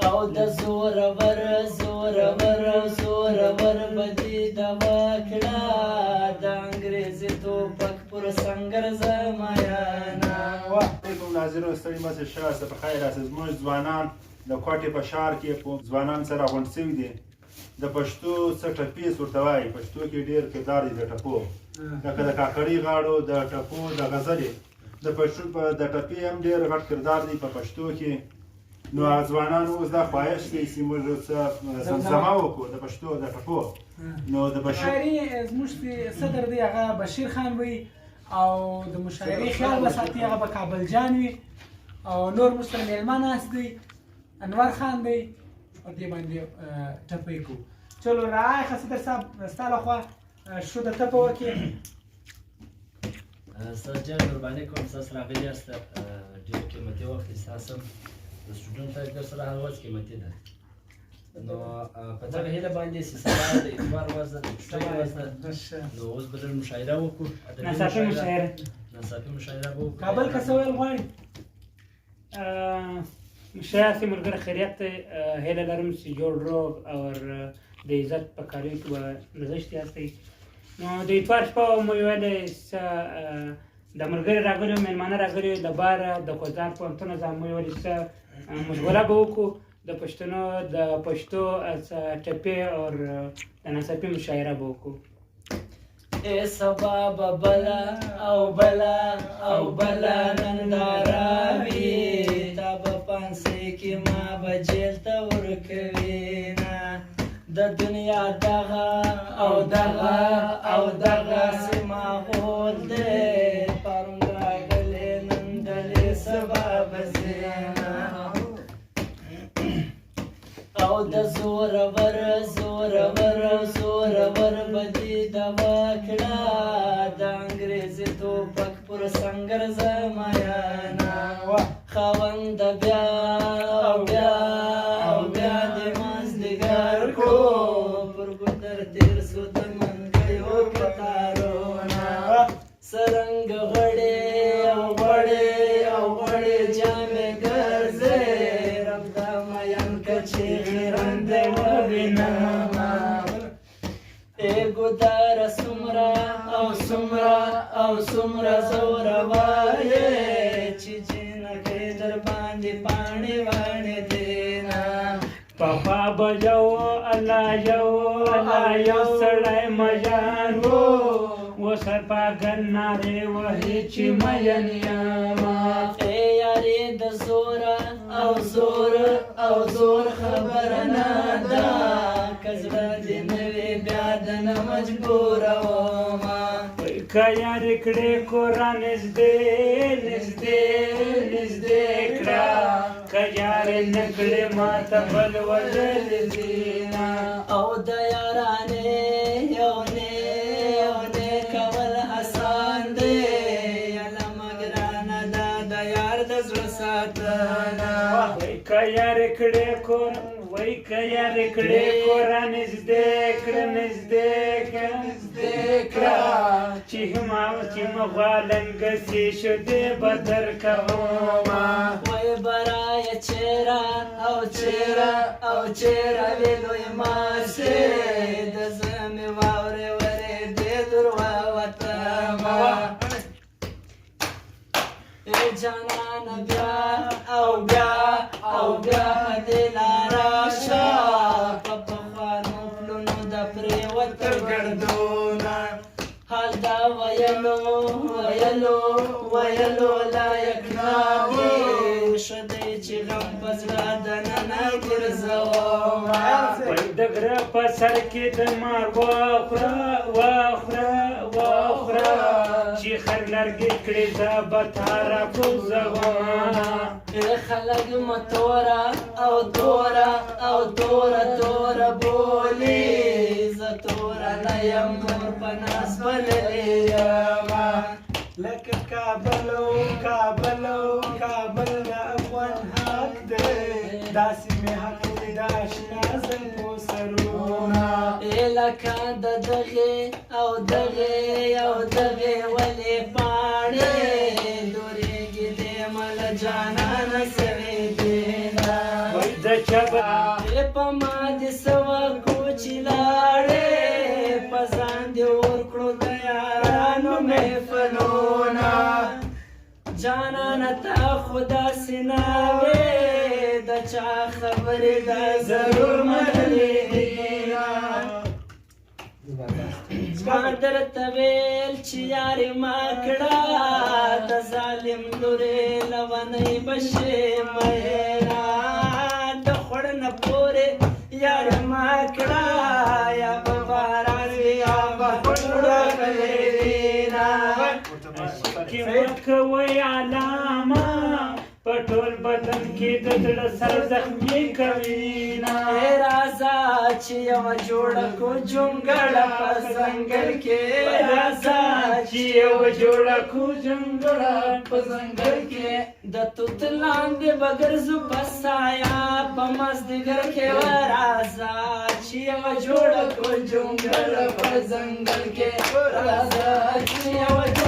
او د زورور زورور زورور بدي د وکړه د انګریزي توپک پر سنگر زمایانا. علیکم ناظرینو، ستړي مه شئ، ښه یاست، په خیر یاست. زموږ ځوانان د کوټې په ښار کې ځوانان سره غونډ شوي دي. د پښتو څه ټپیز ورته وایي، پښتو کې ډېر کردار دی د ټپو، لکه د کاکړۍ غاړو د ټپو د غزلې د پښتو د ټپې هم ډېر غټ کردار دی په پښتو کې. نو ځوانانو اوس دا خواهش دی چې موږ څه زمزمه وکړو د پښتو د ټپو. نو د شاعري زموږ صدر دی هغه بشیر خان وي، او د مشاعرې خیال به ساتي هغه به کابل جان وي، او نور موږ سره میلمه ناست دی انور خان دی، او دې باندې ټپې کوو. چلو رعای ښه صدر صاحب ستا لخوا شروع د ټپه وکړې. استاد جان قرباني کوم، ستاسو راغلي یاست، ډېر قیمتي وخت دی ستاسو د سټوډنټ در سره هر ورځ قیمتي ده. نو په دغه هیله باندې چې سبا د اتوار ورځ ده، د چټۍ ورځ ده، نو اوس به لږ مشاعره وکړو، ناڅاپي مشاعره به وکړو. کابل که څه ویل غواړي؟ شاید چې ملګری خیریت دی، هیله لرم چې جوړ روغ او د عزت په کاریو کې به نغښتي یاستئ. نو د اتوار شپه مو ویلې څه د ملګري راغلي وو، میلمانه راغلي وو، د باره د کوزان پوهنتونه ځان مو ویلې څه مشغله به وکړو د پښتنو د پښتو ټپې او د ناڅاپي مشاعره به وکړو. ای سبا به بله او بله او بله ننداره وي، تا به پانسۍ کې ما به جیل ته ورکوي نه. د دنیا دغه او دغه او دغسې ماحول دی، پرون راغلی نن دلې سبا به ځې نه. او د زورور زورور زورور بدي د وکړه د انګریزي توپک پر سنگر زمایانا. خاوند بیا او بیا او بیا د مازدیګر کو پر ګودر تیر سو د منګیو کتارونه. سرنګ غړې او غړې او غړې جامې ګرځې، رب د مین کچې خیرنده ووینمه. ای ګودر څومره او څومره او څومره زورور یې، چې جینکۍ در باندې پاڼې واڼې دینه. پخوا به یو الله یو الله یو سړی مژان وو، اوس پاګل نارې وهي چې مین یمه. ای یارې د زوره او زور او زور خبره نه ده، که زړه دې نه وي بیا دنه مجبورومه. که یارې کړې کور را نږدې نږدې نږدې کړه، که یارې نه کړې ماته بل وژلې دینه. او د یارانې یو نه یو نه کول اسان دی، علمه ګرانه ده د یار د زړه ساتنه. که یارې کړې کور وای که یارې کړې کور را نږدې کړه نږدې کړه نږدې کړه، چې مغالنګسې شدې به درکومه. وای برایه چیرې او چیرې او چیرې وې لوی ماشې، د زمې واورې ورېدې در ووتمه. ای جانانه بیا او بیا او بیا په دې لاره شه، په پخوانو پلونو د پرېوتو ګردونه. حال دا ویلو ویلو ویلو لایق نه دی، ښه دی چې غم په زړه دننه ګرځومه. د غره په سر کې د مار واخوره واخوره واخوره، چې خر لرګې کړې زه به تا راکوزومه. خلک مه توره او توره او توره توره بولي، زه توره نه یم نور په ناز بللې یمه. لکه کابل او کابل او کابل د افغان حق دی، داسې مې حق دی د اشنا زلفو سرونه. لکه د دغې او دغې او دغې ولې پاڼې، لورېږي دې مله جانانه سوې دینه. د چبا پما دې سوا کوچلاړې پزان دې ورکړو د یارانو محفلونه جانانه تا خدا سناوې د چا خبرې دا ضرور منلې ما درته ویل چې یارې ما کړه د ظالم لورې لونۍ بشې مینا د خوړ نه پورې یارې ما کړه یا به باران وي یا به خوړه وینا کې مکوي علامه په ټول بدن کې د زړه سر زخمي کوي نه راځه چې یوه جوړه کو جونګړه په ځنګل کې راځه چې یوه جوړه کو جونګړه په ځنګل کې د توت لاندې به ګرځو په سایه په مازدیګر کې راځه چې یوه جوړه کو جونګړه په ځنګل کې راځه چې یوه